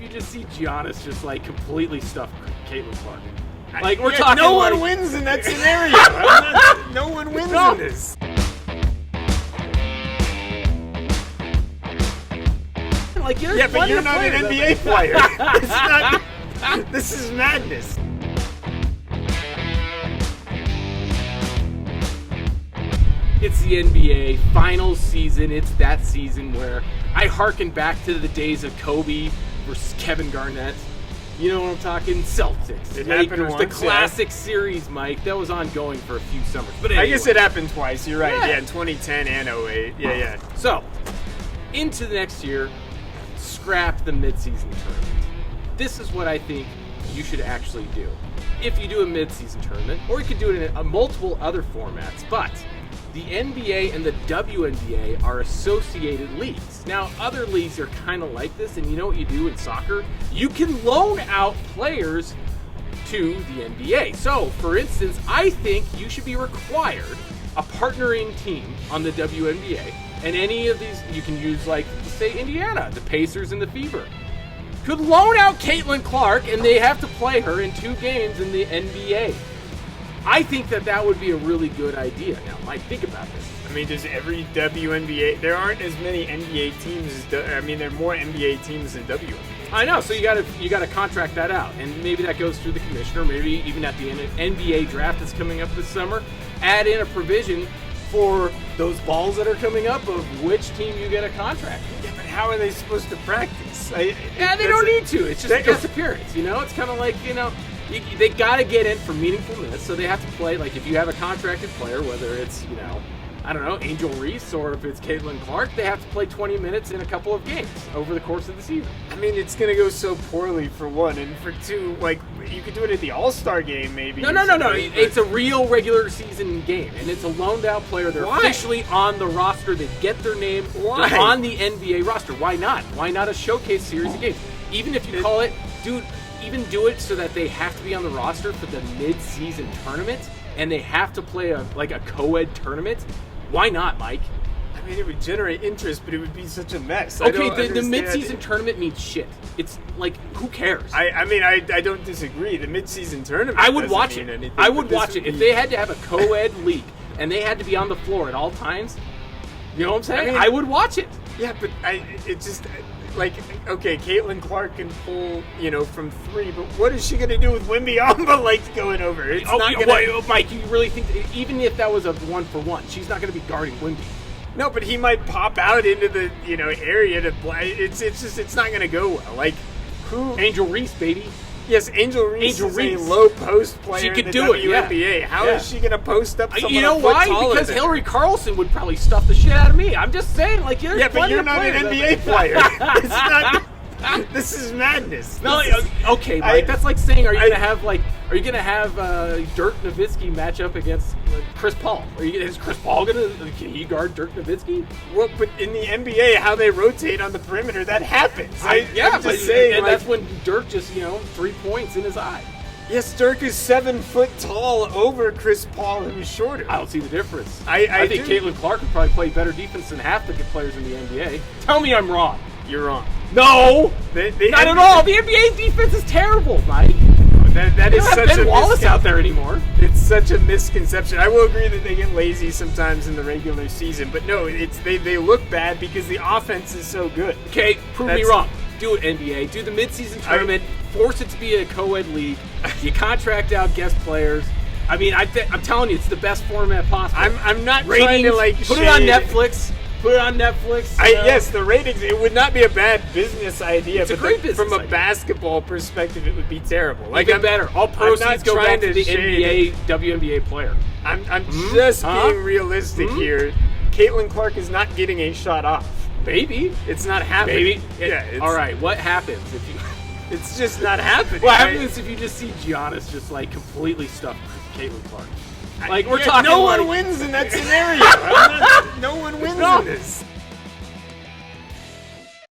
you just see Giannis just like completely stuff Caitlin Clark. Like we're talking. No like, one wins in that scenario. No one wins in this. Like, Yeah, but you're not an NBA player. It's not. This is madness. It's the NBA finals season. It's that season where I hearken back to the days of Kobe versus Kevin Garnett. You know what I'm talking? Celtics, It Lakers, happened once, the classic series, Mike. That was ongoing for a few summers. But anyway. I guess it happened twice. You're right. Yeah, in 2010 and 08. Yeah. So, into the next year, scrap the midseason tournament. This is what I think you should actually do. If you do a midseason tournament, or you could do it in multiple other formats, but the NBA and the WNBA are associated leagues. Now, other leagues are kind of like this, and you know what you do in soccer? You can loan out players to the NBA. So, for instance, I think you should be required a partnering team on the WNBA, and any of these, you can use, like, say, Indiana, the Pacers and the Fever, could loan out Caitlin Clark, and they have to play her in 2 games in the NBA. I think that would be a really good idea. Now, Mike, think about this. I mean, does every WNBA? There aren't as many NBA teams as. There are more NBA teams than WNBA. I know, so you gotta contract that out, and maybe that goes through the commissioner. Maybe even at the NBA draft that's coming up this summer, add in a provision for those balls that are coming up of which team you get a contract with. Yeah, but how are they supposed to practice? They don't need to. It's just a guest appearance. You know, it's kind of like, you know. They got to get in for meaningful minutes, so they have to play. Like, if you have a contracted player, whether it's, you know, I don't know, Angel Reese, or if it's Caitlin Clark, they have to play 20 minutes in a couple of games over the course of the season. I mean, it's going to go so poorly, for one, and for two, like, you could do it at the All-Star game, maybe. No. It's a real regular season game, and it's a loaned out player. They're officially on the roster. They get their name. Why? They're on the NBA roster. Why not? Why not a showcase series of games? Even if you call it, dude, even do it so that they have to be on the roster for the mid-season tournament, and they have to play a co-ed tournament. Why not, Mike? I mean, it would generate interest, but it would be such a mess. Okay, the mid-season tournament means shit. It's like, who cares? I don't disagree. The mid-season tournament. I would watch it. I would watch it if they had to have a co-ed league and they had to be on the floor at all times. You know what I'm saying? I would watch it. Yeah, but it's just. Like, okay, Caitlin Clark can pull, you know, from 3, but what is she going to do with Wembyamba, like, going over? It's not going to... Mike, you really think, even if that was a 1-for-1, she's not going to be guarding Wemby? No, but he might pop out into the, you know, area to play. It's not going to go well. Like, who... Angel Reese, baby. Yes, Angel Reese is a low post player. She could in the do WNBA. it. How is she going to post up someone You know why? Because Hillary Carlson would probably stuff the shit out of me. I'm just saying, like, yeah, but you're not an NBA player. It's not. This is madness. No, okay, Mike. That's like saying, are you gonna have Dirk Nowitzki match up against Chris Paul? Is Chris Paul can he guard Dirk Nowitzki? Well, but in the NBA, how they rotate on the perimeter, that happens. I'm just saying, and that's when Dirk just 3 points in his eye. Yes, Dirk is 7 foot tall over Chris Paul, who's shorter. I don't see the difference. I think Caitlin Clark would probably play better defense than half the good players in the NBA. Tell me I'm wrong. You're wrong. No, not at all. The NBA defense is terrible, Mike. That is such Ben Wallace out there anymore. It's such a misconception. I will agree that they get lazy sometimes in the regular season, but no, they look bad because the offense is so good. Okay, prove me wrong. Do it, NBA. Do the midseason tournament. Force it to be a co-ed league. You contract out guest players. I mean, I'm telling you, it's the best format possible. I'm not ratings, trying to like put it on Netflix. Put it on Netflix. Yes, the ratings. It would not be a bad business idea. It's a great business from a idea. Basketball perspective, it would be terrible. Like, even better. All proceeds go back to the NBA, WNBA player. I'm just being realistic here. Caitlin Clark is not getting a shot off. Maybe. It's not happening. Maybe. All right. What happens if you? It's just not happening. What happens if you just see Giannis just like completely stuff Caitlin Clark? Like we're talking. No one wins in that scenario. No one wins in this.